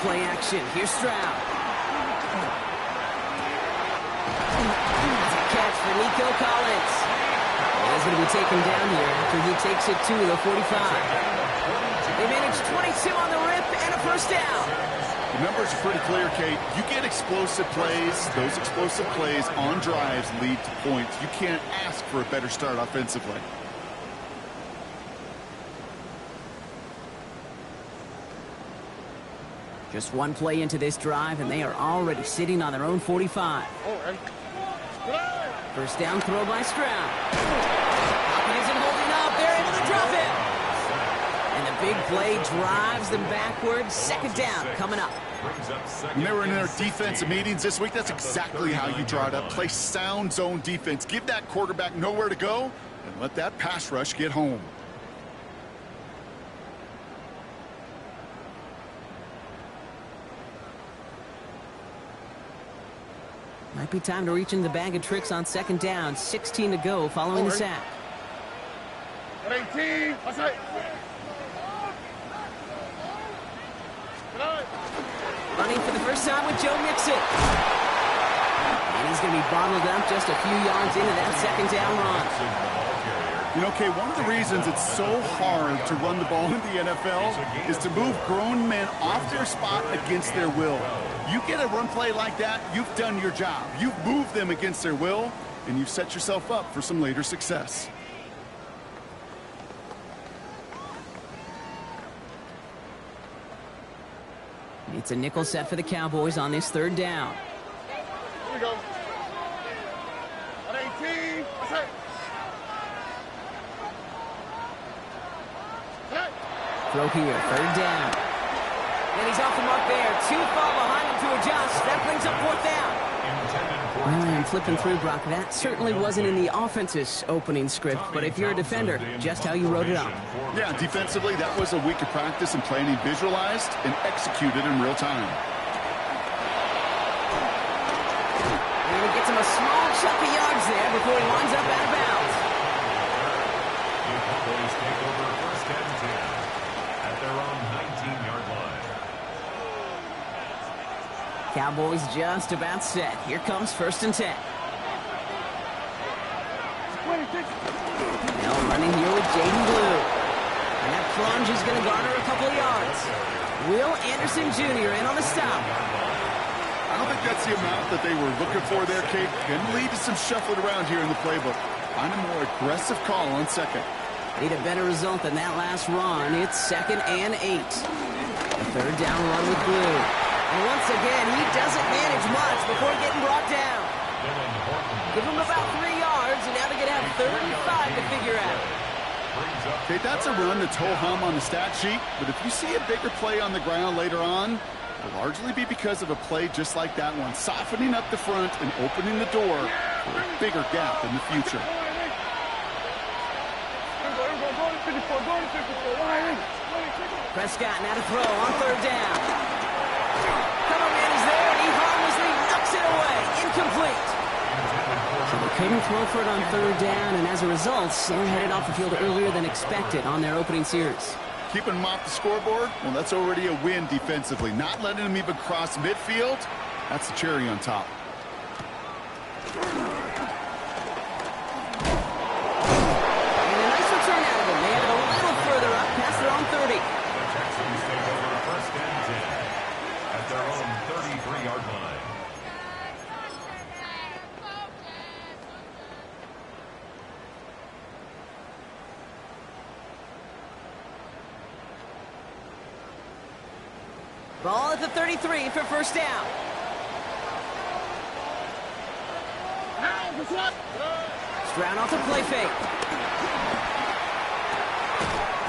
play action. Here's Stroud. Catch for Nico Collins. He's going to be taken down here after he takes it to the 45. They managed 22 on the rip and a first down. The numbers are pretty clear, Kate. You get explosive plays. Those explosive plays on drives lead to points. You can't ask for a better start offensively. Just one play into this drive, and they are already sitting on their own 45. First down throw by Stroud. Pocket isn't holding up. They're able to drop it. And the big play drives them backwards. Second down coming up. When they were in their defensive meetings this week, that's exactly how you draw it up. Play sound zone defense. Give that quarterback nowhere to go, and let that pass rush get home. Might be time to reach into the bag of tricks on second down. 16 to go following the sack. 18. Running for the first time with Joe Mixon. And he's going to be bottled up just a few yards into that second down run. You know, Kay, one of the reasons it's so hard to run the ball in the NFL is to move grown men off their spot against their will. You get a run play like that, you've done your job. You've moved them against their will, and you've set yourself up for some later success. It's a nickel set for the Cowboys on this third down. Here we go. 18. Throw here, third down. And he's off the mark there. Too far behind him to adjust. That brings up fourth down. Well, I'm flipping through, Brock. That certainly wasn't in the offense's opening script, but if you're a defender, just how you wrote it up. Yeah, defensively, that was a week of practice and planning visualized and executed in real time. And he gets him a small chunk of yards there before he winds up out of bounds. The Cowboys take over first and 10 at their own 19-yard line. Cowboys just about set. Here comes first and 10. Now running here with Jaden Blue. And that plunge is going to garner a couple of yards. Will Anderson Jr. in on the stop. I don't think that's the amount that they were looking for there, Kate. Can lead to some shuffling around here in the playbook. Find a more aggressive call on second. Need a better result than that last run. It's 2nd and 8. A third down run with Blue. And once again, he doesn't manage much before getting brought down. Give him about 3 yards, and now they're going to have 35 to figure out. Okay, that's a run that's ho-hum on the stat sheet, but if you see a bigger play on the ground later on, it'll largely be because of a play just like that one, softening up the front and opening the door for a bigger gap in the future. Prescott now to throw on third down. Cover man is there, and he harmlessly knocks it away. Incomplete. So they couldn't throw for it on third down, and as a result, they're headed off the field earlier than expected on their opening series. Keeping them off the scoreboard, well, that's already a win defensively. Not letting them even cross midfield, that's the cherry on top. And a nice return out of them. They have it a little further up past their own 30. The Texans take over first and 10 at their own 33-yard line. Ball at the 33 for first down. Stroud off the play fake.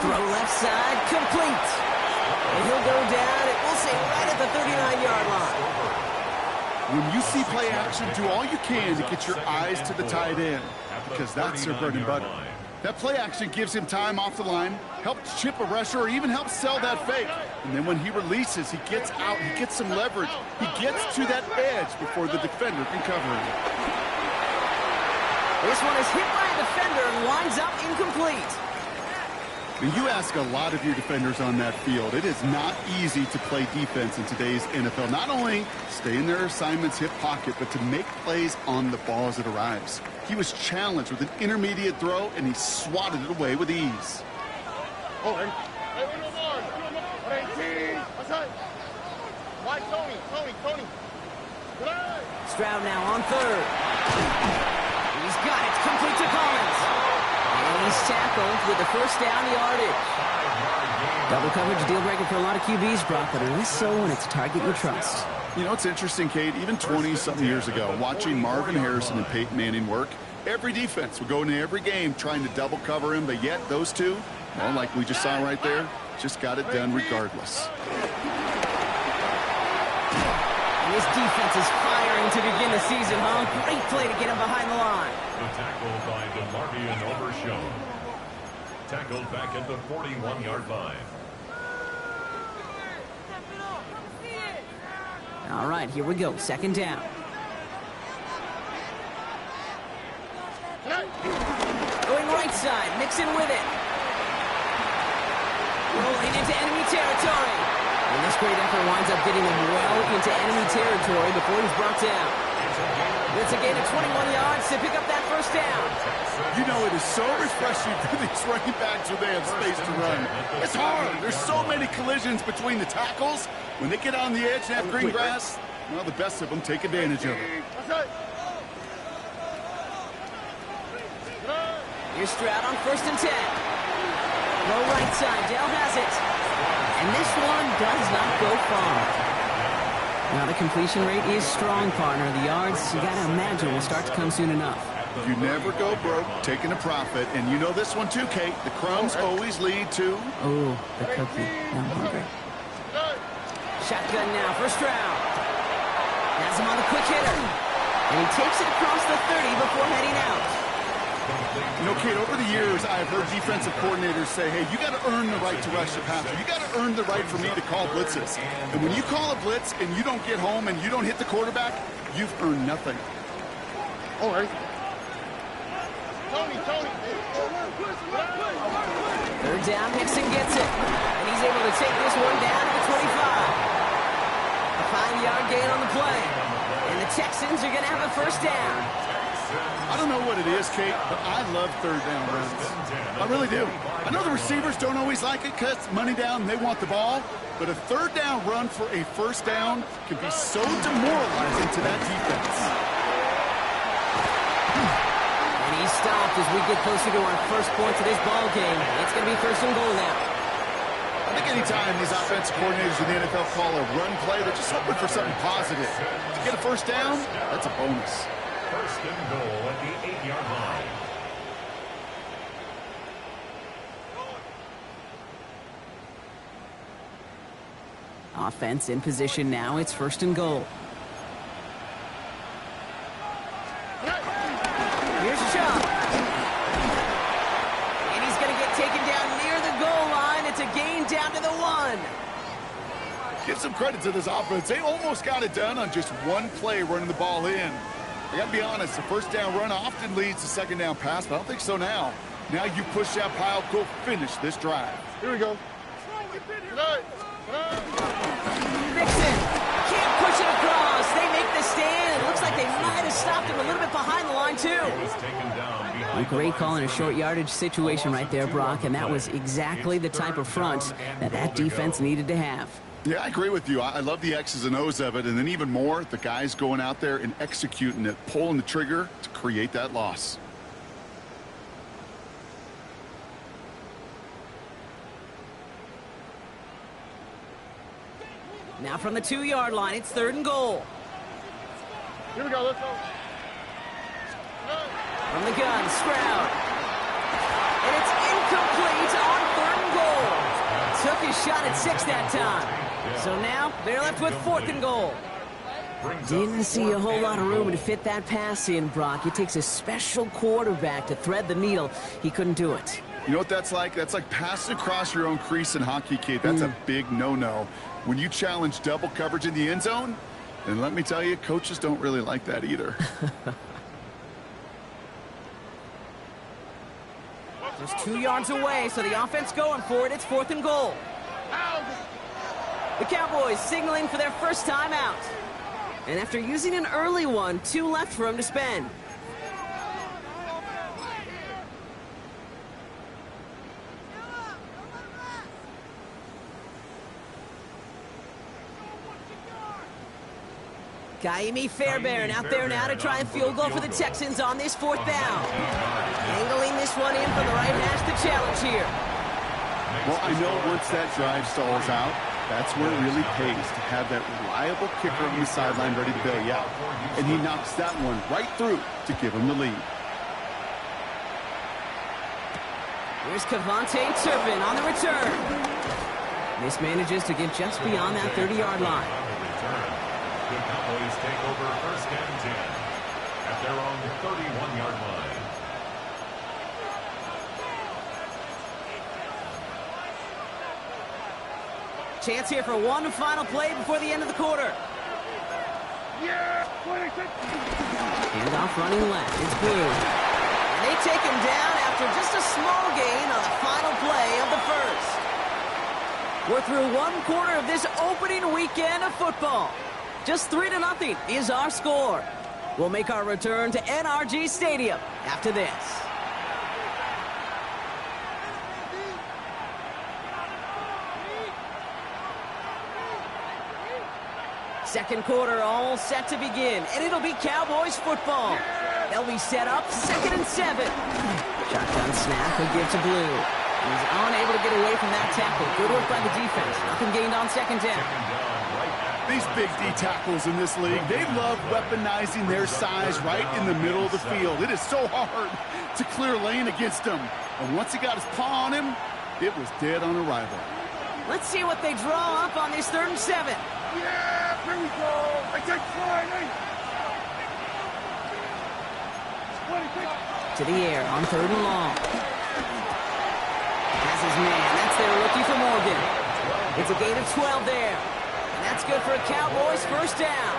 Throw left side, complete. And he'll go down, it will say right at the 39-yard line. When you see play action, do all you can to get your eyes to the tight end, because that's their bread and butter. That play action gives him time off the line, helps chip a rusher, or even helps sell that fake. And then when he releases, he gets out, he gets some leverage. He gets to that edge before the defender can cover him. This one is hit by a defender and winds up incomplete. And you ask a lot of your defenders on that field. It is not easy to play defense in today's NFL. Not only stay in their assignment's hip pocket, but to make plays on the ball as it arrives. He was challenged with an intermediate throw, and he swatted it away with ease. Stroud now on third. He's got it. Complete to Collins. And he's tackled with the first down yardage. Double coverage deal breaker for a lot of QBs, Brock, but less so when it's a target you trust. You know, it's interesting, Kate, even 20-something years ago, watching Marvin Harrison and Peyton Manning work, every defense would go into every game trying to double cover him, but yet those two, well, like we just saw right there, just got it done regardless. This defense is firing to begin the season, huh? Great play to get him behind the line. The tackle by DeMarvion Overshown. Tackled back at the 41-yard line. All right, here we go. Second down. Going right side. Mixon with it. Rolling into enemy territory. And this great effort winds up getting him well into enemy territory before he's brought down. It's a gain of 21 yards to pick up that first down. You know, it is so refreshing for these running backs when they have space to run. It's hard. There's so many collisions between the tackles. When they get on the edge and have green grass, well, the best of them take advantage of it. Here's Stroud on 1st and 10. Low right side. Dell has it. And this one does not go far. Now the completion rate is strong, partner. The yards, you got to imagine, will start to come soon enough. You never go broke taking a profit. And you know this one too, Kate. The crumbs always lead to... Oh, the cookie. Now I'm hungry. Shotgun now for Stroud. Has him on the quick hitter. And he takes it across the 30 before heading out. You know, Kate, over the years, I've heard defensive coordinators say, hey, you got to earn the right to rush the passer. You got to earn the right for me to call blitzes. And when you call a blitz and you don't get home and you don't hit the quarterback, you've earned nothing. All right. Third down, Mixon gets it. And he's able to take this one down to the 25. A 5-yard gain on the play. And the Texans are going to have a first down. I don't know what it is, Kate, but I love third down runs. I really do. I know the receivers don't always like it because money down, they want the ball. But a third down run for a first down can be so demoralizing to that defense. And he's stopped as we get closer to our first point of this ball game. It's going to be 1st and goal now. I think anytime these offensive coordinators in the NFL call a run play, they're just hoping for something positive. To get a first down, that's a bonus. 1st and goal at the 8-yard line. Offense in position now. It's 1st and goal. Here's a shot. And he's going to get taken down near the goal line. It's a gain down to the 1. Give some credit to this offense. They almost got it done on just one play running the ball in. I got to be honest, the first down run often leads to second down pass, but I don't think so now. Now you push that pile, go finish this drive. Here we go. Mixon can't push it across. They make the stand. It looks like they might have stopped him a little bit behind the line, too. A great call in a short yardage situation right there, Brock, and that was exactly the type of front that defense needed to have. Yeah, I agree with you. I love the X's and O's of it, and then even more, the guys going out there and executing it, pulling the trigger to create that loss. Now from the 2-yard line, it's 3rd and goal. Here we go. Let's go. From the gun, Stroud. And it's incomplete on 3rd and goal. Took his shot at 6 that time. So now they're left with 4th and goal. Didn't see a whole lot of room to fit that pass in, Brock. It takes a special quarterback to thread the needle. He couldn't do it. You know what that's like? That's like passing across your own crease in hockey, Kate. That's a big no-no. When you challenge double coverage in the end zone, then let me tell you, coaches don't really like that either. Just 2 yards away, so the offense going for it. It's 4th and goal. The Cowboys signaling for their first time out. And after using an early one, 2 left for him to spend. Kaimi Fairbairn out there now to try and field goal for the Texans on this 4th down. Angling this one in from the right hash, the challenge here. Well, I know once that drive stalls out, that's where it really pays to have that reliable kicker on the sideline ready to bail you out. And he knocks that one right through to give him the lead. Here's Kavontae Turpin on the return. This manages to get just beyond that 30-yard line. The Cowboys take over 1st and 10 at their own 31-yard line. Chance here for one final play before the end of the quarter. Handoff running left. It's Blue. And they take him down after just a small gain on the final play of the first. We're through 1 quarter of this opening weekend of football. Just 3-0 is our score. We'll make our return to NRG Stadium after this. Second quarter all set to begin, and it'll be Cowboys football. They'll be set up 2nd and 7. Shotgun snap will give to Blue. He's unable to get away from that tackle. Good work by the defense. Nothing gained on 2nd down. These big D tackles in this league, they love weaponizing their size right in the middle of the field. It is so hard to clear lane against them. And once he got his paw on him, it was dead on arrival. Let's see what they draw up on this 3rd and 7. Yeah, here we go. I take flying. To the air on 3rd and long. Has his man. That's their rookie for Morgan. It's a gain of 12 there. And that's good for a Cowboys 1st down.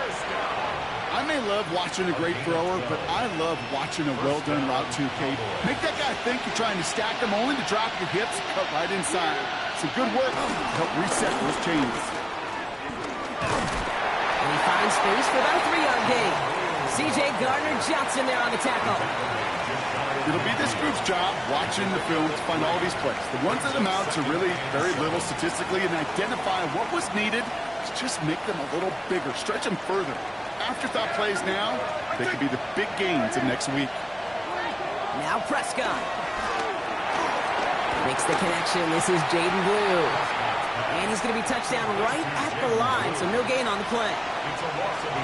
I may love watching a great thrower, but I love watching a well-done route too, Kate. Make that guy think you're trying to stack him only to drop your hips and cut right inside. Some good work to help reset those chains. And he finds space for about a 3-yard gain. C.J. Gardner-Johnson there on the tackle. It'll be this group's job watching the film to find all these plays. The ones that amount to really very little statistically and identify what was needed to just make them a little bigger, stretch them further. Afterthought plays now, they could be the big gains of next week. Now Prescott. Makes the connection. This is Jaden Blue. And he's going to be touchdown right at the line, so no gain on the play.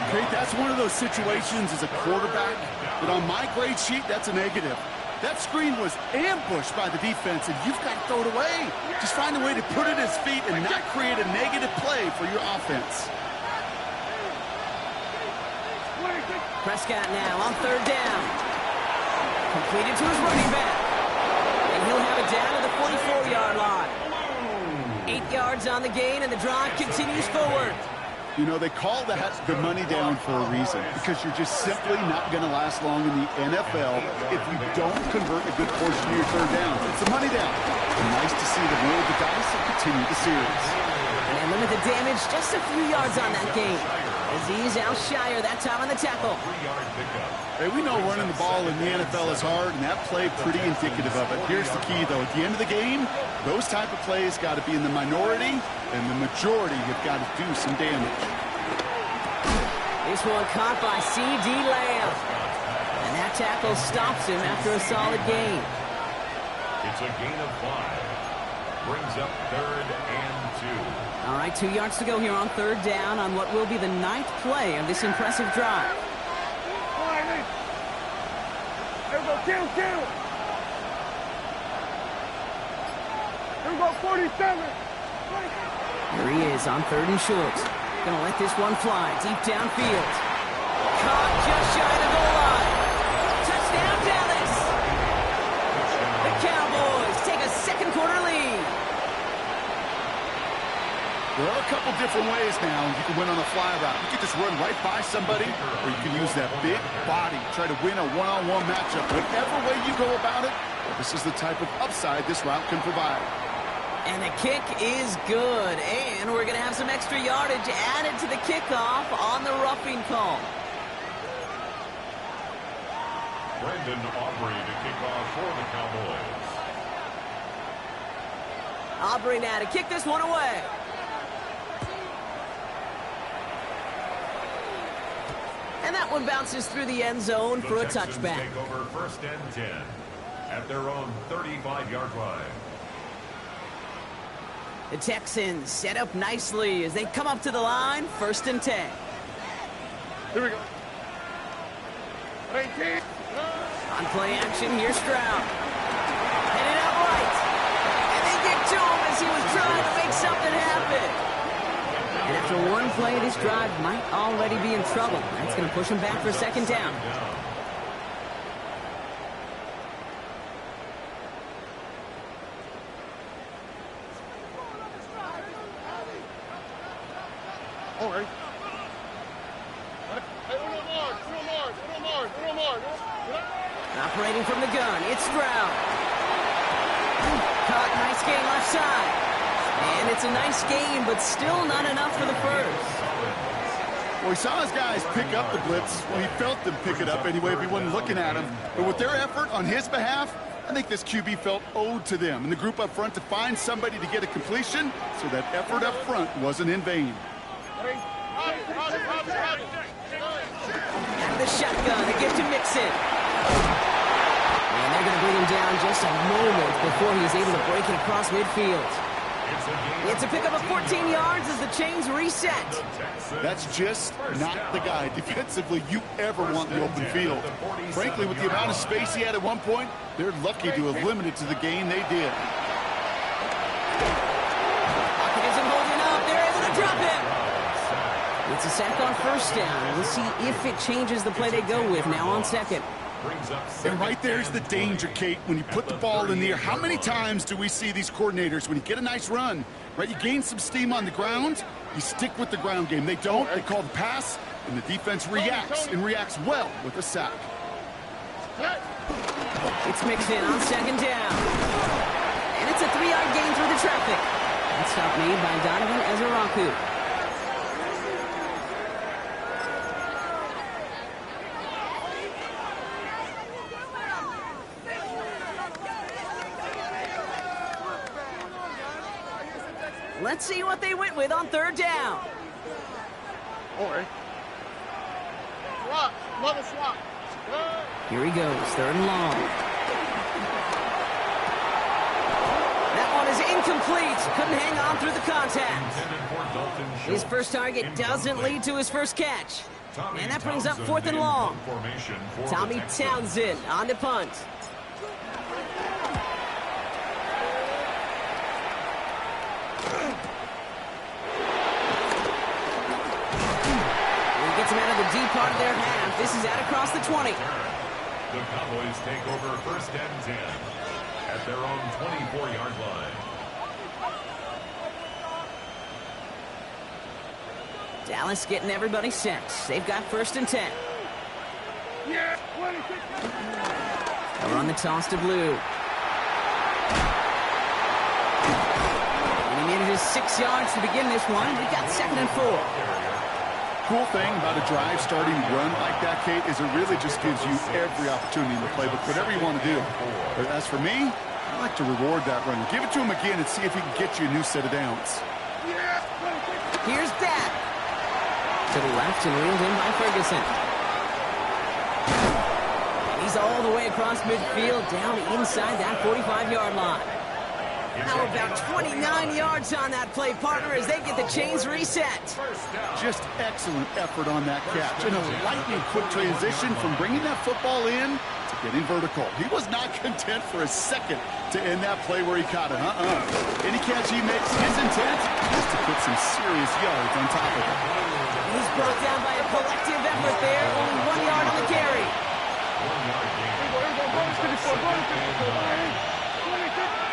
Okay, that's one of those situations as a quarterback that on my grade sheet, that's a negative. That screen was ambushed by the defense, and you've got to throw it away. Just find a way to put it at his feet and not create a negative play for your offense. Prescott now on 3rd down. Completed to his running back. And he'll have it down to the 44-yard line. 8 yards on the gain, and the drive continues forward. You know, they call that the money down for a reason, because you're just simply not going to last long in the NFL if you don't convert a good portion of your 3rd down. It's a money down. And nice to see them roll the dice and continue the series. And they limit the damage just a few yards on that gain. Azeez Al-Shire that time on the tackle. Hey, we know running the ball in the NFL is hard, and that play pretty indicative of it. Here's the key, though. At the end of the game, those type of plays got to be in the minority, and the majority have got to do some damage. This one caught by C.D. Lamb. And that tackle stops him after a solid gain. It's a gain of 5. Brings up 3rd and 2. All right, 2 yards to go here on 3rd down on what will be the 9th play of this impressive drive. Here we go, kill. Here we go, 47. Here he is on 3rd and short. Gonna let this one fly deep downfield. Caught just shy of the goal line. Touchdown, Dallas. The Cowboys take a 2nd quarter lead. There are a couple different ways now you can win on a fly route. You can just run right by somebody, or you can use that big body, try to win a one-on-one matchup. Whatever way you go about it, This is the type of upside this route can provide. And the kick is good. And we're going to have some extra yardage added to the kickoff on the roughing call. Brandon Aubrey to kick off for the Cowboys. Aubrey now to kick this one away. And that one bounces through the end zone for a touchback. Take over 1st and 10 at their own 35-yard line. The Texans set up nicely as they come up to the line. 1st and 10. Here we go. 18. On play action, here's Stroud. Headed out right. And they get to him as he was trying to make something happen. And after one play, this drive might already be in trouble. That's going to push him back for a 2nd down. All right. Operating from the gun, it's Stroud. Caught, nice gain left side. And it's a nice gain, but still not enough for the first. Well, he saw his guys pick up the blitz. Well, he felt them pick it up anyway if he wasn't looking at him. But with their effort on his behalf, I think this QB felt owed to them and the group up front to find somebody to get a completion, so that effort up front wasn't in vain. Out of the shotgun, a gift to Mixon. And they're going to bring him down just a moment before he's able to break it across midfield. It's a pickup of 14 yards as the chains reset. That's just not the guy defensively you ever want in the open field. Frankly, with the amount of space he had at one point, they're lucky to have limited to the gain they did. Pocket isn't holding up. They're able to drop him. It's a sack on 1st down. We'll see if it changes the play they go with now on 2nd. And right there's the danger, Kate, when you put the ball in the air. How many times do we see these coordinators, when you get a nice run, right, you gain some steam on the ground, you stick with the ground game. They don't. They call the pass, and the defense reacts, and reacts well with a sack. It's Mixon on 2nd down. And it's a 3-yard gain through the traffic. That stop made by Donovan Ezeraku. Let's see what they went with on 3rd down. All right. Swap. Another swap. Here he goes, 3rd and long. That one is incomplete. Couldn't hang on through the contact. His first target doesn't lead to his first catch. And that brings up 4th and long. Tommy Townsend on to punt. Gets him out of the deep part of their half. This is out across the 20. The Cowboys take over 1st and 10 at their own 24-yard line. Dallas getting everybody set. They've got 1st and 10. Yeah, They'll run the toss to Blue. And he needed his 6 yards to begin this one. We've got 2nd and 4. Cool thing about a drive starting run like that, Kate, is it really just gives you every opportunity in the playbook, whatever you want to do. But as for me, I like to reward that run. Give it to him again and see if he can get you a new set of downs. Here's Dak. To the left and reeled in by Ferguson. He's all the way across midfield, down inside that 45-yard line. How about 29 yards on that play, partner, as they get the chains reset. Just excellent effort on that catch. And a lightning quick transition from bringing that football in to getting vertical. He was not content for a second to end that play where he caught it. Any catch he makes, his intent is to put some serious yards on top of it. He's brought down by a collective effort there. Only 1 yard on the carry.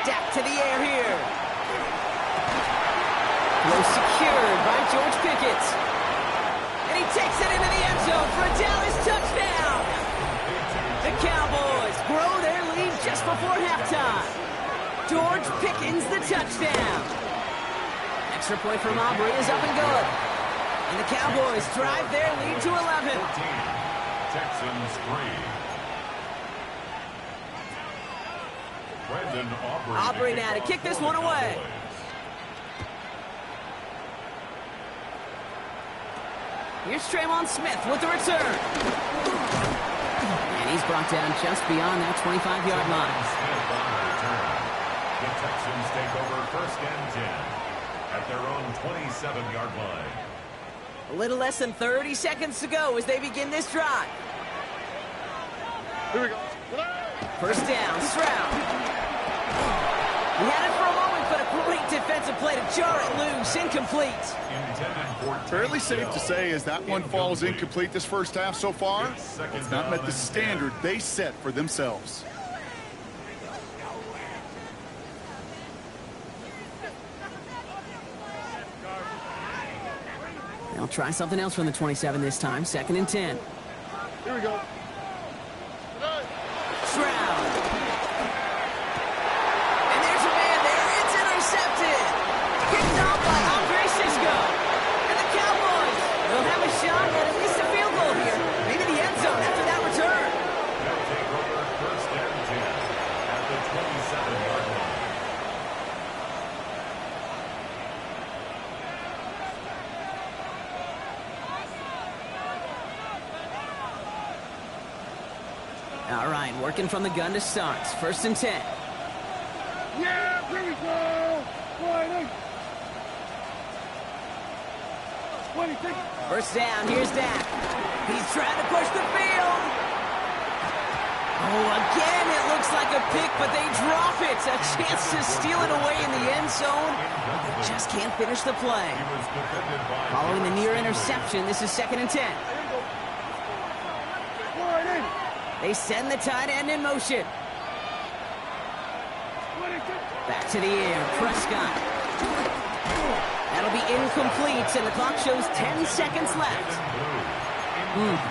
Dak to the air here. Throw secured by George Pickett. And he takes it into the end zone for a Dallas touchdown. The Cowboys grow their lead just before halftime. George Pickens the touchdown. Extra point from Aubrey is up and good. And the Cowboys drive their lead to 11. 14, Texans 3. Brandon Aubrey now to kick this one away. Here's Tremon Smith with the return. And he's brought down just beyond that 25-yard line. Smith on the return. The Texans take over first and 10 at their own 27-yard line. A little less than 30 seconds to go as they begin this drive. Here we go. First down, Stroud. He had it for a moment, but a great defensive play to jar it loose. Incomplete. Fairly safe to say as that one falls incomplete this first half so far, it's not met the standard they set for themselves. They'll try something else from the 27 this time. Second and 10. Here we go. Stroud. And there's a man there. It's intercepted. Picked off by Andre Cisco. And the Cowboys will have a shot at least a field goal here. Maybe the end zone after that return. They'll take over first and 10 at the 27-yard line. All right, working from the gun to start. First and 10. Yeah, here we go. 26. First down, here's Dak. He's trying to push the field. Oh, again, it looks like a pick, but they drop it. A chance to steal it away in the end zone. They just can't finish the play. He was defended by Following the near interception, this is second and 10. They send the tight end in motion. Back to the air, Prescott. That'll be incomplete, and the clock shows 10 seconds left.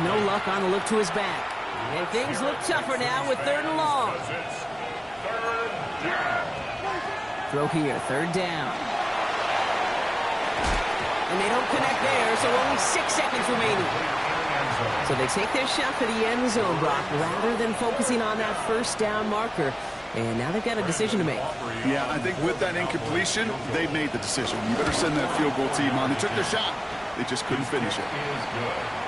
No luck on the look to his back. And things look tougher now with third and long. Throw here, third down. And they don't connect there, so only 6 seconds remaining. So they take their shot for the end zone, Brock, rather than focusing on that first down marker. And now they've got a decision to make. Yeah, I think with that incompletion, they made the decision. You better send that field goal team on. They took their shot. They just couldn't finish it.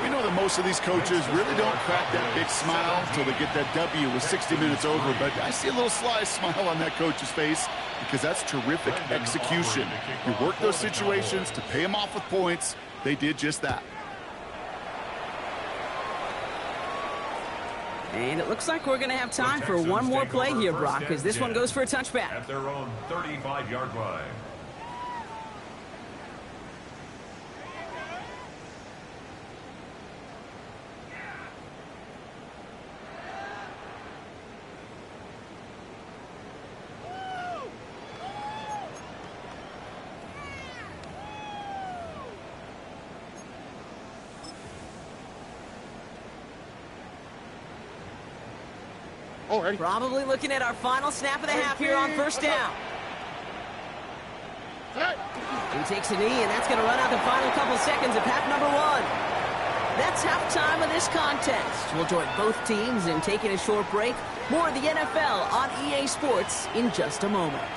We know that most of these coaches really don't crack that big smile until they get that W with 60 minutes over. But I see a little sly smile on that coach's face because that's terrific execution. You work those situations to pay them off with points. They did just that. And it looks like we're going to have time for one more play here, Brock, because this one goes for a touchback. At their own 35-yard line. Already. Probably looking at our final snap of the half here on first down. He takes a knee, and that's going to run out the final couple seconds of half number one. That's halftime of this contest. We'll join both teams in taking a short break. More of the NFL on EA Sports in just a moment.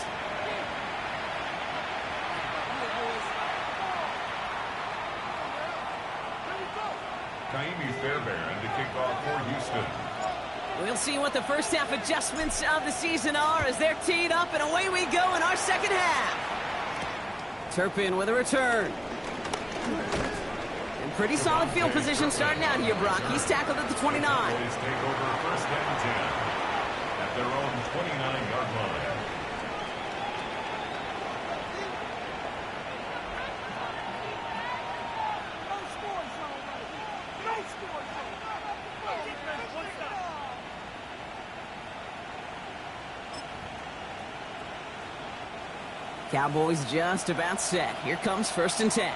Kaimi Fairbairn to kick off for Houston. We'll see what the first half adjustments of the season are as they're teed up, and away we go in our second half. Turpin with a return. And pretty solid field position starting out here, Brock. He's tackled at the 29. Cowboys take over first and 10 at their own 29-yard line. Cowboys just about set. Here comes first and 10.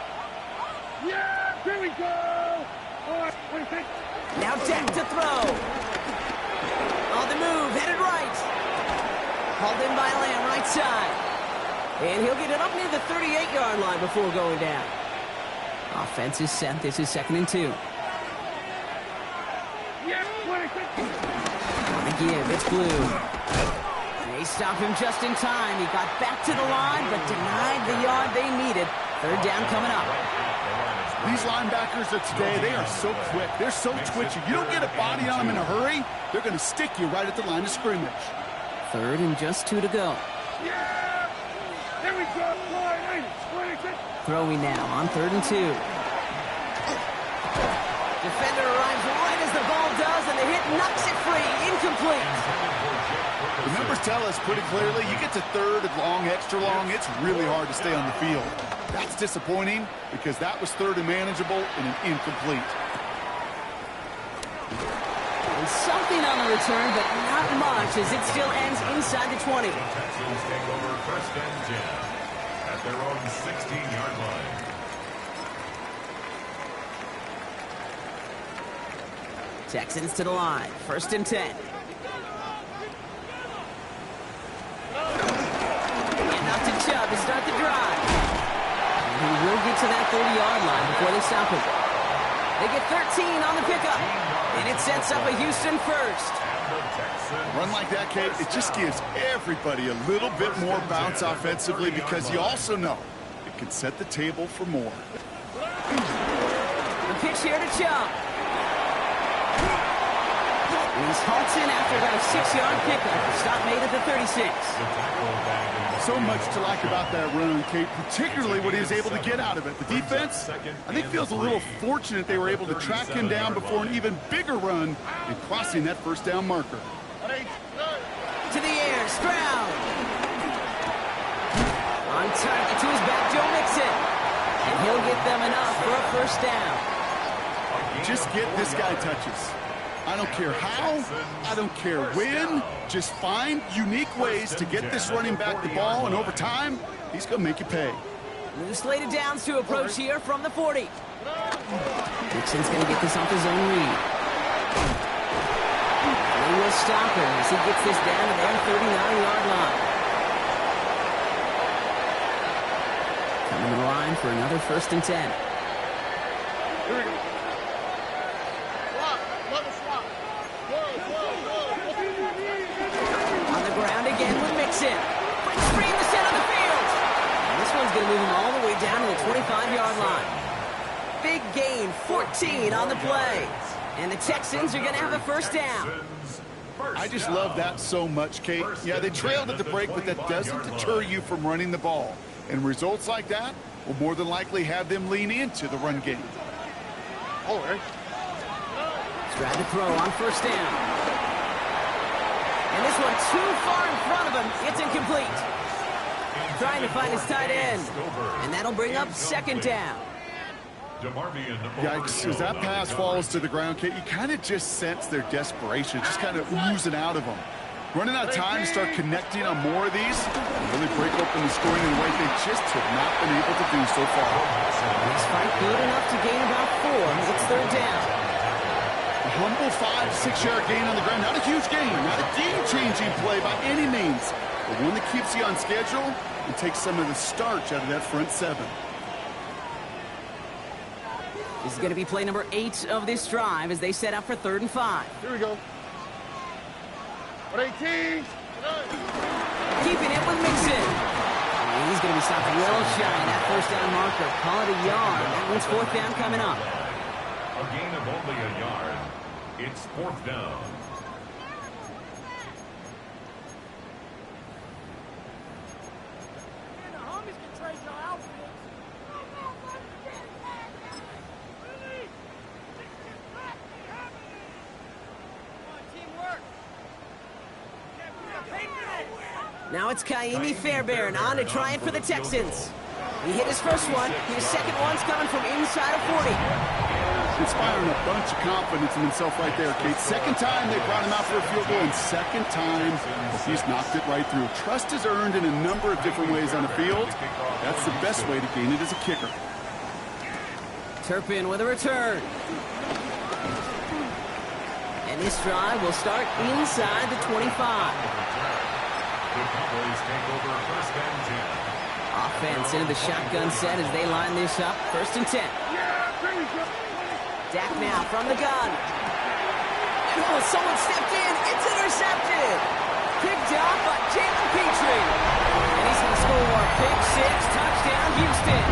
Yeah, here we go. All right, 26. Now Dak to throw. On the move, headed right. Hauled in by Lamb, right side. And he'll get it up near the 38-yard line before going down. Offense is set. This is 2nd and 2. Give, it's Blue. They stop him just in time. He got back to the line, but denied the yard they needed. 3rd down coming up. These linebackers of today, they are so quick. They're so twitchy. You don't get a body on them in a hurry, they're going to stick you right at the line of scrimmage. 3rd and just 2 to go. Yeah! Here we go, boy! Throwing now on 3rd and 2. Defender arrives right as the ball does, and the hit knocks it free. Incomplete. The numbers tell us pretty clearly, you get to 3rd and long, extra long, it's really hard to stay on the field. That's disappointing because that was 3rd and manageable and an incomplete. And something on the return, but not much as it still ends inside the 20. The Texans take over 1st and 10 at their own 16-yard line. Texans to the line. 1st and 10. And up to Chubb to start the drive. And he will get to that 30-yard line before they stop him. They get 13 on the pickup. And it sets up a Houston first. Run like that, Kate, it just gives everybody a little bit more bounce offensively because you also know it can set the table for more. The pitch here to Chubb. He's halted after about a 6-yard pickup. Stop made at the 36. So much to like about that run, Kate, particularly what he was able to get out of it. The defense, I think, feels a little fortunate they were able to track him down before an even bigger run and crossing that 1st down marker. To the air, Stroud. On target to his back, Joe Mixon. And he'll get them enough for a 1st down. Just get this guy touches. I don't care how, I don't care when, just find unique ways to get this running back the ball, and over time, he's going to make you pay. New slated downs to approach here from the 40. Dixon's going to get this off his own read. They will stop him as he gets this down to their 39-yard line. Coming to the line for another 1st and 10. Here we go. Breaks free in the center of the field. And this one's going to move him all the way down to the 25-yard line. Big gain, 14 on the play. And the Texans are going to have a 1st down. I just love that so much, Kate. Yeah, they trailed at the break, but that doesn't deter you from running the ball. And results like that will more than likely have them lean into the run game. All right. Try to throw on 1st down. And this one too far in front of him. It's incomplete. Trying to find his tight end. And that'll bring up 2nd down. Yikes, as that pass falls to the ground, Kate, you kind of just sense their desperation, just kind of oozing out of them. Running out of time to start connecting on more of these and really break open the scoring in a way they just have not been able to do so far. This fight good enough to gain about 4. It's 3rd down. A humble 5-6-yard gain on the ground. Not a huge gain, not a game-changing play by any means, but one that keeps you on schedule and takes some of the starch out of that front 7. This is going to be play number 8 of this drive as they set up for 3rd and 5. Here we go. 18. Keeping it with Mixon. And he's going to be stopped well shy of that 1st down marker. Call it a yard. That one's 4th down coming up. A gain of only a yard. It's 4th down. Now it's Kaimi Fairbairn on to try it for the Texans. He hit his first one. His second one's coming from inside of 40. Inspiring a bunch of confidence in himself right there, Kate. 2nd time they brought him out for a field goal, and 2nd time he's knocked it right through. Trust is earned in a number of different ways on the field. That's the best way to gain it as a kicker. Turpin with a return. And this drive will start inside the 25. The Cowboys take over first and 10. Offense into the shotgun set as they line this up. First and 10. Dak now from the gun. And oh, someone stepped in. It's intercepted. Picked up by Jalen Petrie. And he's going to score. Pick six. Touchdown, Houston.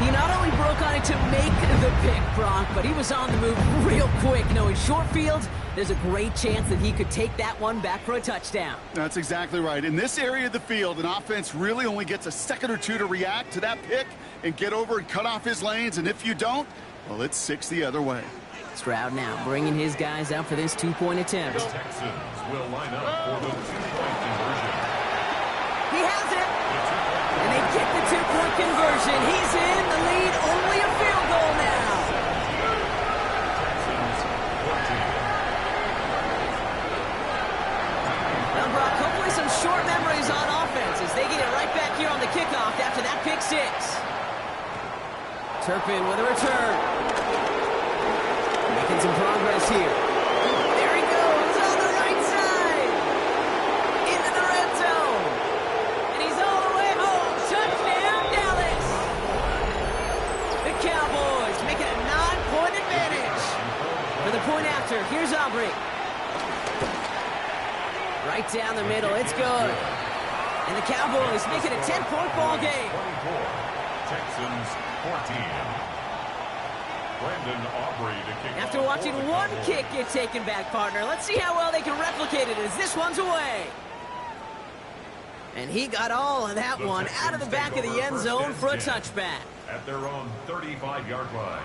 He not only broke on it to make the pick, Brock, but he was on the move real quick. Knowing short field, there's a great chance that he could take that one back for a touchdown. That's exactly right. In this area of the field, an offense really only gets a second or two to react to that pick and get over and cut off his lanes. And if you don't, well, it's 6 the other way. Stroud now bringing his guys out for this two-point attempt. The Texans will line up for the two-point conversion. He has it. And they get the two-point conversion. He's in the lead. Only a field goal now. Texans 14. Now, Brock, hopefully some short memories on offense as they get it right back here on the kickoff after that pick six. Turpin with a return. Making some progress here. There he goes on the right side. Into the red zone. And he's all the way home. Touchdown, Dallas. The Cowboys making a 9-point advantage. For the point after, here's Aubrey. Right down the middle, it's good. And the Cowboys make it a 10-point ball game. 24. Texans 14. Brandon Aubrey to kick After off watching for the one Cowboys. kick get taken back, partner, let's see how well they can replicate it as this one's away. And he got all of that one out of the back of the end zone for a touchback. At their own 35-yard line.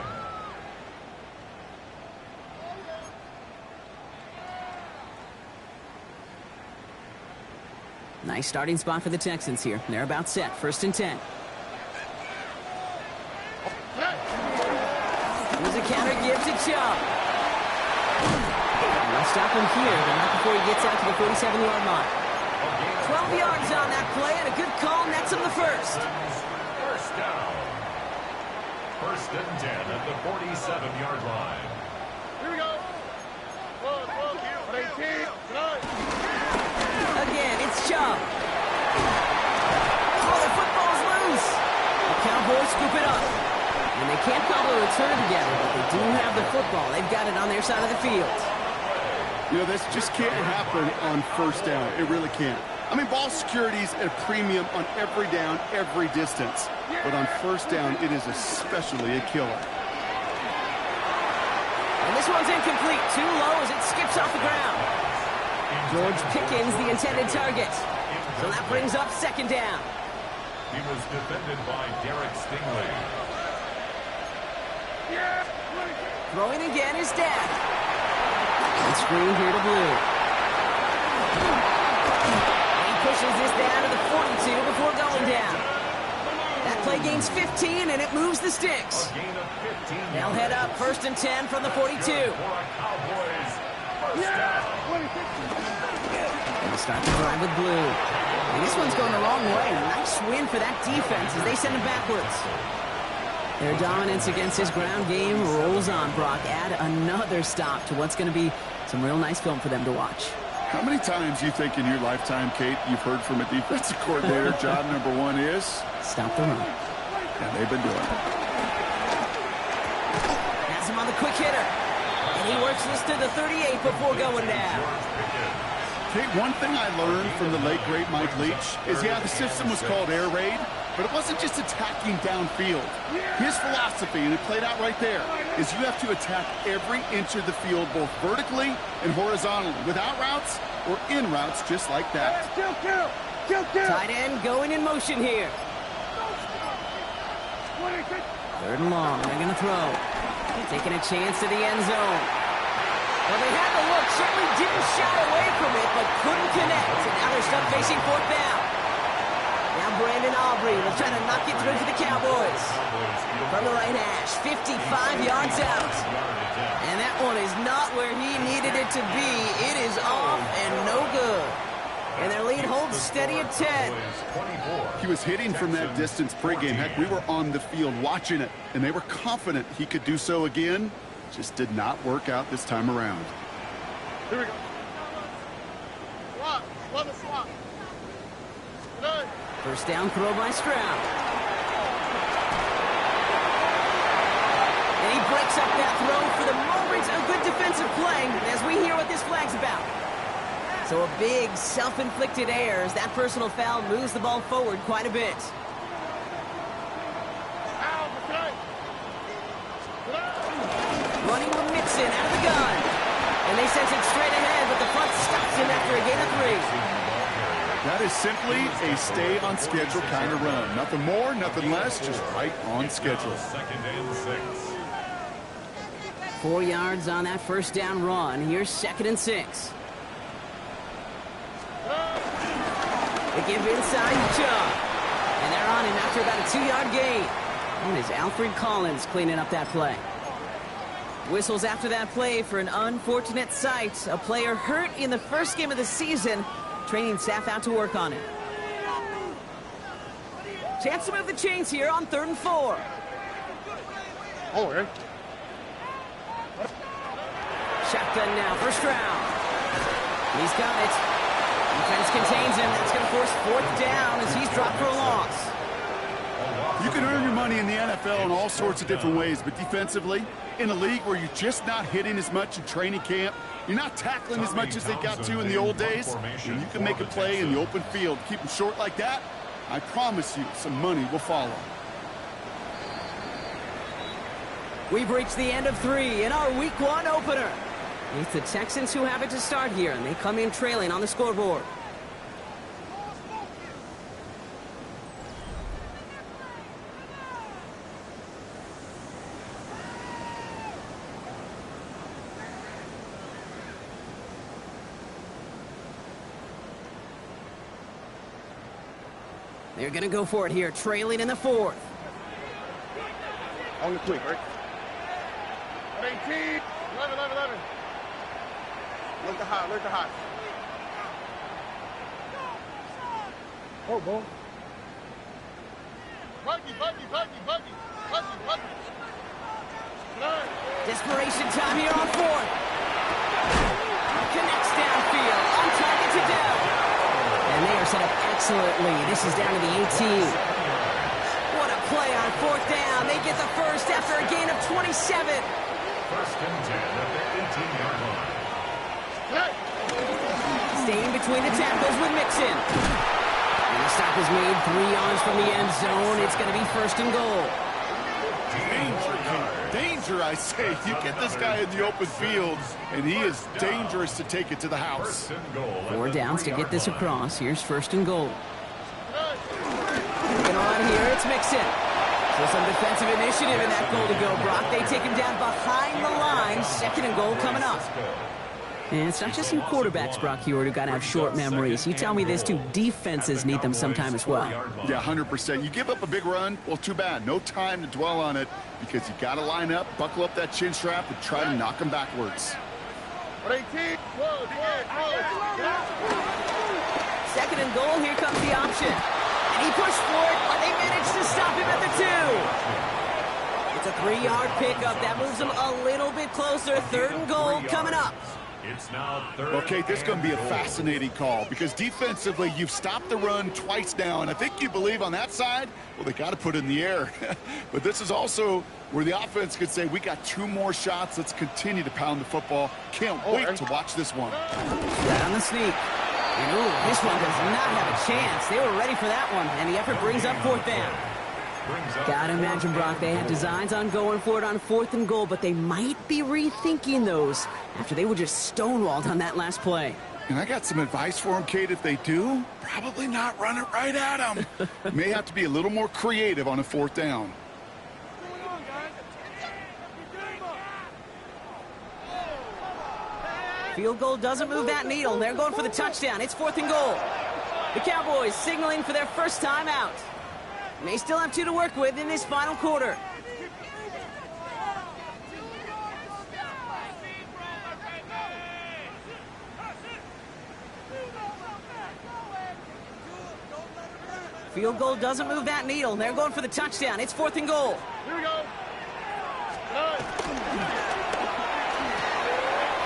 Nice starting spot for the Texans here. They're about set. First and 10. Here's a counter give to Chubb. They'll stop him here, but not before he gets out to the 47-yard line. 12 yards on that play, and a good call nets him the first. First down. First and 10 at the 47-yard line. Here we go. Again, it's Chubb. Oh, the football's loose. The Cowboys scoop it up. And they can't cobble a return together, but they do have the football. They've got it on their side of the field. You know, this just can't happen on first down. It really can't. I mean, ball security's at a premium on every down, every distance. But on first down, it is especially a killer. And this one's incomplete. Too low as it skips off the ground. George Pickens, the intended target. So that brings up second down. He was defended by Derek Stingley. Throwing again is Dak. And screen here to Blue. He pushes this down to the 42 before going down. That play gains 15, and it moves the sticks. A gain of 15. They'll head up first and 10 from the 42. For a Cowboys first down. They'll start the drive with Blue. And this one's going the wrong way. Nice win for that defense as they send him backwards. Their dominance against his ground game rolls on, Brock. Add another stop to what's going to be some real nice film for them to watch. How many times you think in your lifetime, Kate, you've heard from a defensive coordinator, job number one is? Stop the run. And they've been doing it. Has him on the quick hitter. And he works this to the 38 before going down. Kate, one thing I learned from the late, great Mike Leach is, yeah, the system was called air raid, but it wasn't just attacking downfield. His philosophy, and it played out right there, is you have to attack every inch of the field, both vertically and horizontally, without routes or in routes just like that. Tight end going in motion here. Third and long. They're going to throw. Taking a chance to the end zone. Well, they had the look. Certainly didn't shy away from it, but couldn't connect. And now they're stuck facing fourth down. Now Brandon Aubrey will try to knock it through to the Cowboys. From the right hash, 55 yards out. And that one is not where he needed it to be. It is off and no good. And their lead holds steady at 10. He was hitting from that distance pregame. Heck, we were on the field watching it, and they were confident he could do so again. Just did not work out this time around. Here we go. First down throw by Stroud. And he breaks up that throw for the moment. A good defensive play as we hear what this flag's about. So a big self-inflicted error as that personal foul moves the ball forward quite a bit. Running with Mixon out of the gun. And they send it straight ahead, but the front stops him after a gain of 3. That is simply a stay-on-schedule kind of run. Nothing more, nothing less, just right on schedule. 2nd and 6. 4 yards on that first down run. Here's 2nd and 6. They give inside Chubb. And they're on him after about a 2-yard gain. And is Alfred Collins cleaning up that play. Whistles after that play for an unfortunate sight. A player hurt in the first game of the season. Training staff out to work on it. Chance to move the chains here on 3rd and 4. Oh, right. Shotgun now for Stroud. He's got it. Defense contains him. That's going to force 4th down as he's dropped for a loss. You can earn your money in the NFL in all sorts of different ways, but defensively, in a league where you're just not hitting as much in training camp, you're not tackling as much as they got to in the old days, and you can make a play in the open field. Keep them short like that, I promise you some money will follow. We've reached the end of 3 in our Week 1 opener. It's the Texans who have it to start here, and they come in trailing on the scoreboard. They're going to go for it here, trailing in the 4th. On the quick, right? 18, 11. Look the hot. Oh, boy. Buggy. Desperation time here on 4th. Connects downfield, on target to Dell. And they are set up excellently. This is down to the 18. What a play on 4th down. They get the first after a gain of 27. 1st and 10 at the 18-yard line. Staying between the tackles with Mixon. And the stop is made 3 yards from the end zone. It's going to be 1st and goal. Danger, I say. You get this guy in the open field, and he is dangerous to take it to the house. 4 downs to get this across. Here's 1st and goal. Looking on here, it's Mixon. So some defensive initiative in that goal to go, Brock. They take him down behind the line. 2nd and goal coming up. And it's not just some quarterbacks, Brock, here who got to have short memories. You tell me this too, defenses need them sometime as well. Yeah, 100%. You give up a big run, well, too bad. No time to dwell on it because you got to line up, buckle up that chin strap, and try to knock them backwards. 18. 2nd and goal, here comes the option. And he pushed for it, but they managed to stop him at the 2. It's a 3-yard pickup. That moves them a little bit closer. 3rd and goal coming up. It's now 3rd. Okay, this is going to be a fascinating call because defensively, you've stopped the run twice now, and I think you believe on that side, well, they got to put it in the air. But this is also where the offense could say, we got 2 more shots. Let's continue to pound the football. Can't wait to watch this one. Right on the sneak. And ooh, this one does not have a chance. They were ready for that one, and the effort brings up 4th down. Gotta imagine, Brock, they had designs on going for it on 4th and goal, but they might be rethinking those after they were just stonewalled on that last play. And I got some advice for them, Kate. If they do, probably not run it right at them. May have to be a little more creative on a 4th down. Field goal doesn't move that needle. They're going for the touchdown. It's 4th and goal. The Cowboys signaling for their first time out. And they still have 2 to work with in this final quarter. Field goal doesn't move that needle. They're going for the touchdown. It's 4th and goal. Here we go.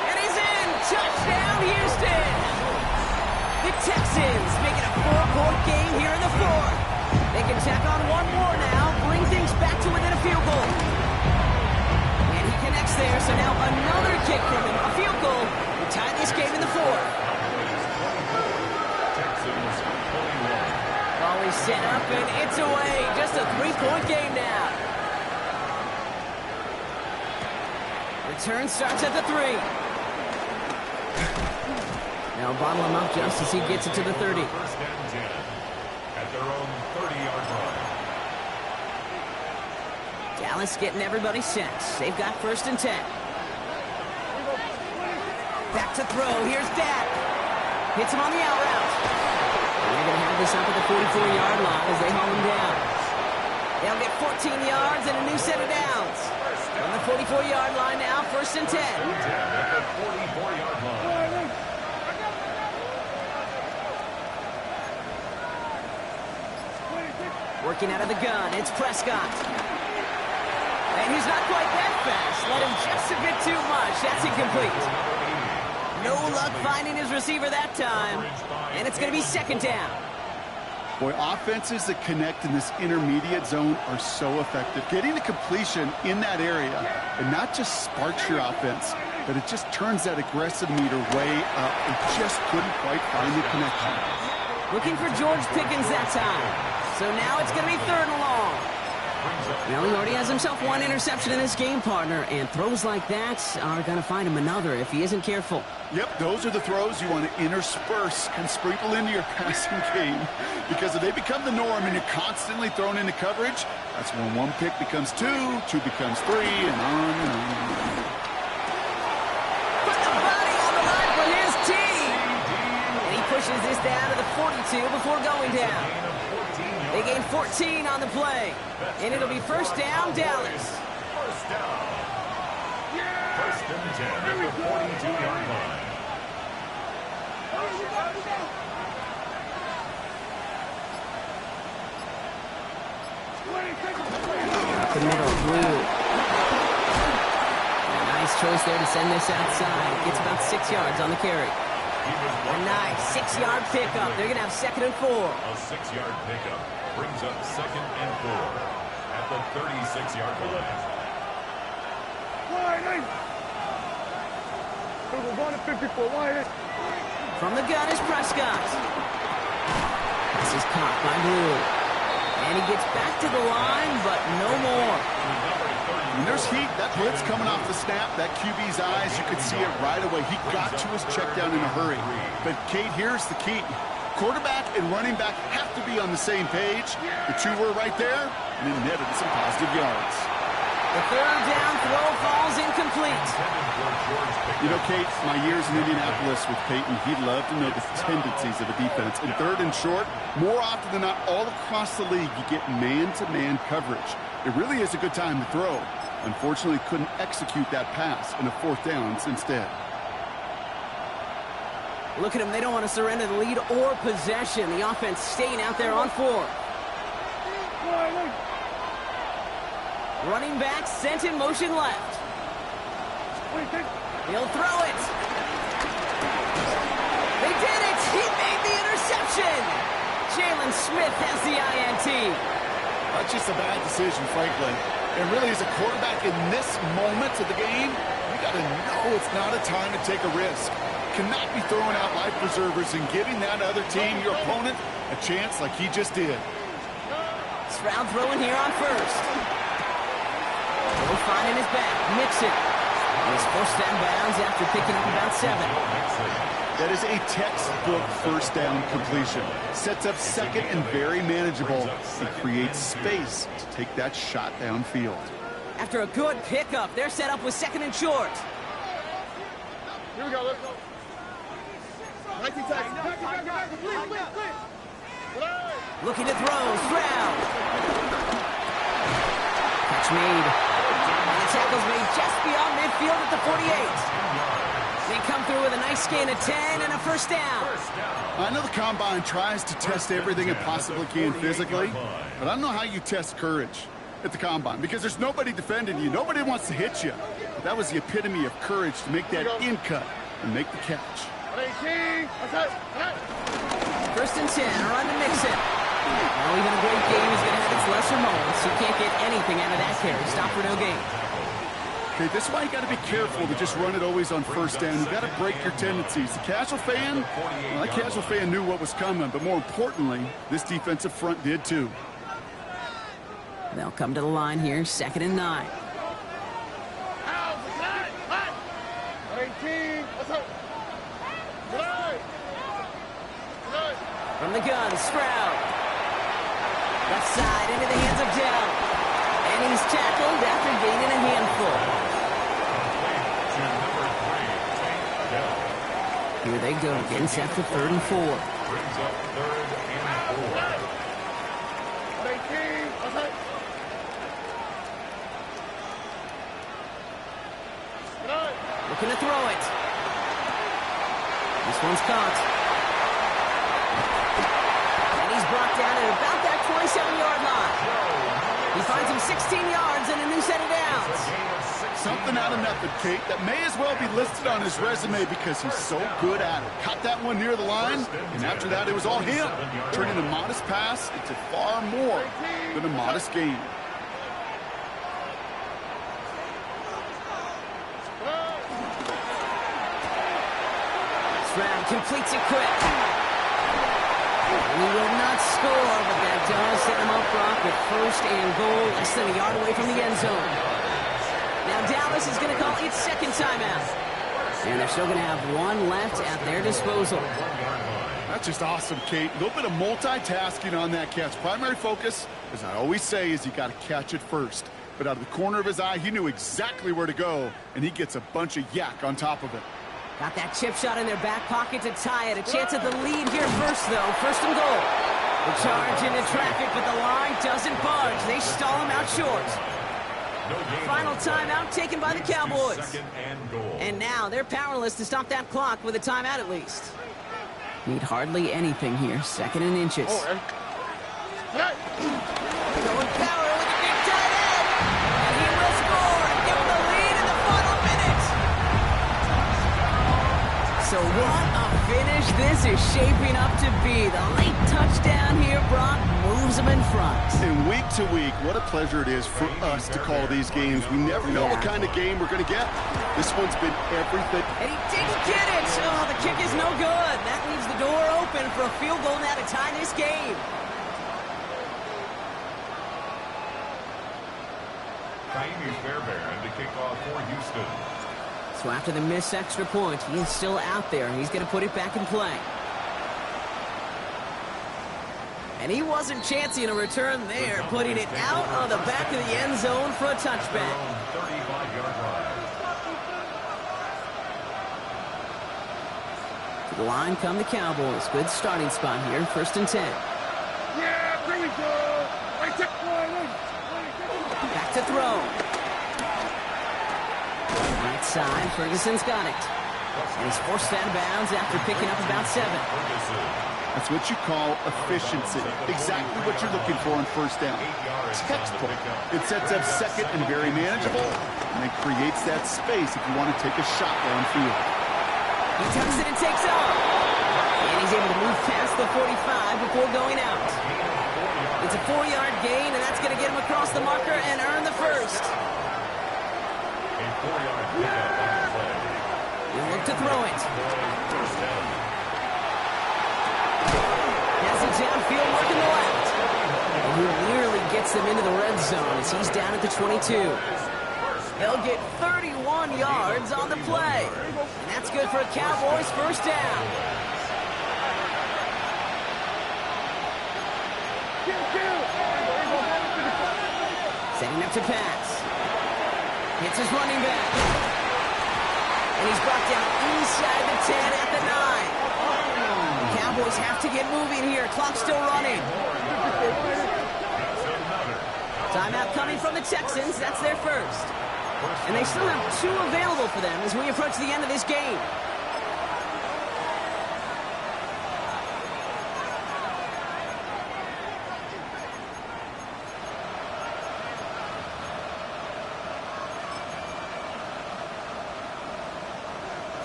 And he's in. Touchdown, Houston. The Texans make it a 4-point game here in the fourth. They can tack on one more now, bring things back to within a field goal. And he connects there, so now another kick from him, a field goal, to tie this game in the fourth. Texans 21. Ball is set up, and it's away. Just a 3-point game now. Return starts at the 3. Now bottle him up just as he gets it to the 30. First and 10 at their own 30-yard line. Dallas getting everybody set. They've got first and 10. Back to throw. Here's Dak. Hits him on the out route. And they're going to have this up at the 44-yard line as they haul him down. They'll get 14 yards and a new set of downs. On the 44-yard line now, first and 10. At the 44-yard line. Working out of the gun, it's Prescott. And he's not quite that fast. Let him just a bit too much. That's incomplete. No luck finding his receiver that time. And it's going to be second down. Boy, offenses that connect in this intermediate zone are so effective. Getting the completion in that area, and not just sparks your offense, but it just turns that aggressive meter way up. It just couldn't quite find the connection. Looking for George Pickens that time. So now it's going to be third and long. Well, he already has himself one interception in his game, partner, and throws like that are going to find him another if he isn't careful. Yep, those are the throws you want to intersperse and sprinkle into your passing game, because if they become the norm and you're constantly thrown into coverage, that's when one pick becomes two becomes three, and on and on. Put the body on the line for his team. And he pushes this down to the 42 before going down. They gain 14 on the play. And it'll be first down, Dallas. First down. First and 10 at the 42-yard line. The middle, Blue. Nice choice there to send this outside. Gets about 6 yards on the carry. A nice 6-yard pickup. They're going to have second and 4. A 6-yard pickup brings up second and 4 at the 36-yard line. From the gun is Prescott. This is caught by Blue. And he gets back to the line, but no more. When there's heat, that blitz coming off the snap, that QB's eyes, you could see it right away. He got to his check down in a hurry. But, Kate, here's the key. Quarterback and running back have to be on the same page. The two were right there, and it netted some positive yards. The third down throw falls incomplete. You know, Kate, my years in Indianapolis with Peyton, he'd love to know the tendencies of a defense. In third and short, more often than not, all across the league, you get man-to-man coverage. It really is a good time to throw. Unfortunately, couldn't execute that pass in a fourth down instead. Look at them. They don't want to surrender the lead or possession. The offense staying out there on 4. Running back sent in motion left. He'll throw it. They did it. He made the interception. Jalen Smith has the INT. That's just a bad decision, frankly. And really, as a quarterback in this moment of the game, you got to know it's not a time to take a risk. Cannot be throwing out life preservers and giving that other team, your opponent, a chance like he just did. Stroud throwing here on first. He'll find in his back. Mixon. He's forced down bounds after picking up about 7. That is a textbook first down completion. Sets up second and very manageable. It creates space to take that shot downfield. After a good pickup, they're set up with second and short. Here we go, let's go. Looking to throw, Stroud. Catch made. And the tackle's made just beyond midfield at the 48. They come through with a nice gain of 10 and a first down. I know the Combine tries to test everything it possibly can physically, but I don't know how you test courage at the Combine, because there's nobody defending you. Nobody wants to hit you. But that was the epitome of courage to make that in cut and make the catch. First and 10, run to Mixon. Now even a great game is going to have its lesser moments. You can't get anything out of that carry. Stop for no gain. Okay, this is why you got to be careful to just run it always on first down. You got to break your tendencies. The casual fan, well, that casual fan knew what was coming, but more importantly, this defensive front did too. They'll come to the line here, 2nd and 9. From the gun, Stroud. Left side into the hands of Dell. And he's tackled after gaining a handful. Here they go again, set for 3rd and 4. Brings up 3rd and 4. Looking to throw it. This one's caught. And he's brought down at about that 27-yard line. He finds him 16 yards and a new set of downs. Something out of nothing, Kate, that may as well be listed on his resume because he's so good at it. Caught that one near the line, and after that, it was all him, turning a modest pass into far more than a modest gain. Stroud completes it quick. He will not score, but that does set him up, Brock, with 1st and goal, less than a yard away from the end zone. Now Dallas is going to call its 2nd timeout. And they're still going to have one left at their disposal. That's just awesome, Kate. A little bit of multitasking on that catch. Primary focus, as I always say, is you got to catch it first. But out of the corner of his eye, he knew exactly where to go, and he gets a bunch of yak on top of it. Got that chip shot in their back pocket to tie it. A chance at the lead here first, though. 1st and goal. The charge into traffic, but the line doesn't budge. They stall him out short. Final timeout taken by the Cowboys. And now they're powerless to stop that clock with a timeout at least. Need hardly anything here. 2nd and inches. Going power with a big tight end. And he will score and give them the lead in the final minute. So what a finish this is shaping up to be. The late touchdown here, Brock, moves them in front. And week to week, what a pleasure it is for us to call these games. We never know what kind of game we're going to get. This one's been everything. And he didn't get it. Oh, the kick is no good. That leaves the door open for a field goal now to tie this game. Jaime Fairbairn to kick off for Houston. So after the missed extra point, he is still out there. He's going to put it back in play. And he wasn't chancing a return there, putting it out on the back of the end zone for a touchback. 35-yard line. To the line come the Cowboys. Good starting spot here, 1st and 10. Yeah, there we go. Back to throw. Right side, Ferguson's got it. And he's forced out of bounds after picking up about 7. That's what you call efficiency. Exactly what you're looking for on 1st down. Textbook. It sets up 2nd and very manageable, and it creates that space if you want to take a shot downfield. He tucks it and takes off. And he's able to move past the 45 before going out. It's a 4-yard gain, and that's going to get him across the marker and earn the 1st. A 4-yard pickup on the play. He'll look to throw it. First down. Has it downfield, working the left. And he nearly gets them into the red zone as he's down at the 22. They'll get 31 yards on the play. And that's good for a Cowboys 1st down. Setting up to pass. Hits his running back. And he's brought down inside the 10 at the 9. The Cowboys have to get moving here. Clock's still running. Timeout coming from the Texans. That's their 1st. And they still have 2 available for them as we approach the end of this game.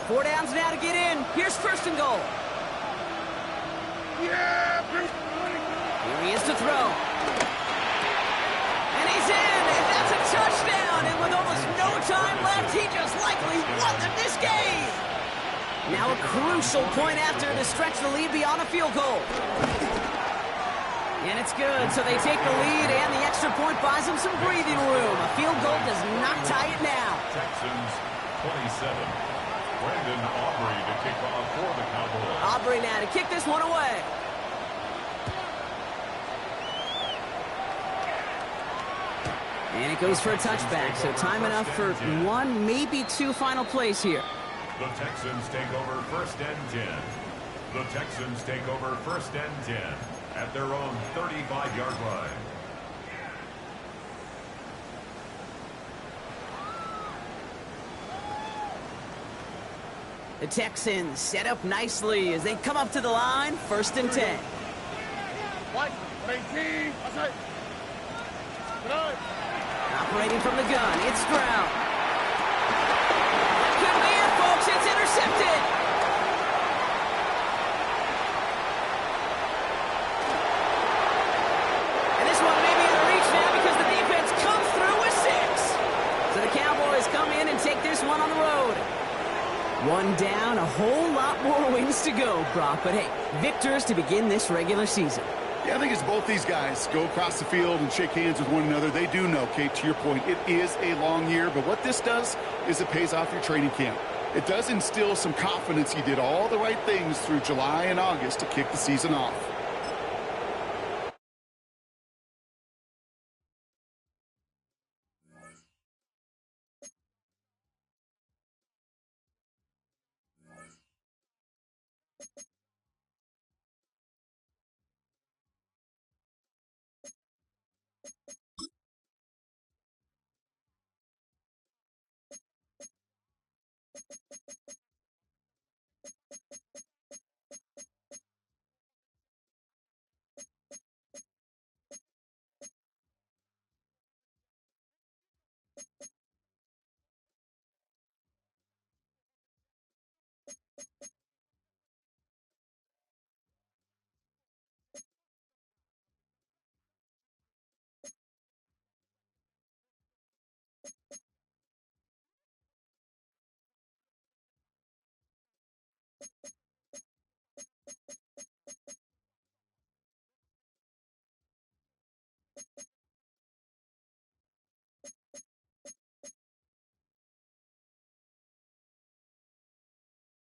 Four downs now to get in. Here's 1st and goal. Yeah, Here he is to throw. And he's in, and that's a touchdown. And with almost no time left, he just likely won them this game. Now a crucial point after to stretch the lead beyond a field goal. And it's good, so they take the lead, and the extra point buys them some breathing room. A field goal does not tie it now. Texans 27. Brandon Aubrey to kick off for the Cowboys. Aubrey now to kick this one away. And it goes for a touchback, so time enough for one, maybe two final plays here. The Texans take over first and 10. The Texans take over first and 10 at their own 35-yard line. The Texans set up nicely as they come up to the line, first and 10. One, 18. Outside. Operating from the gun, it's Stroud. That could be it, folks. It's intercepted. And this one may be in the reach now because the defense comes through with 6. So the Cowboys come in and take this one on the road. One down, a whole lot more wins to go, Brock. But hey, victors to begin this regular season. Yeah, I think as both these guys go across the field and shake hands with one another, they do know, Kate, to your point, it is a long year. But what this does is it pays off your training camp. It does instill some confidence you did all the right things through July and August to kick the season off.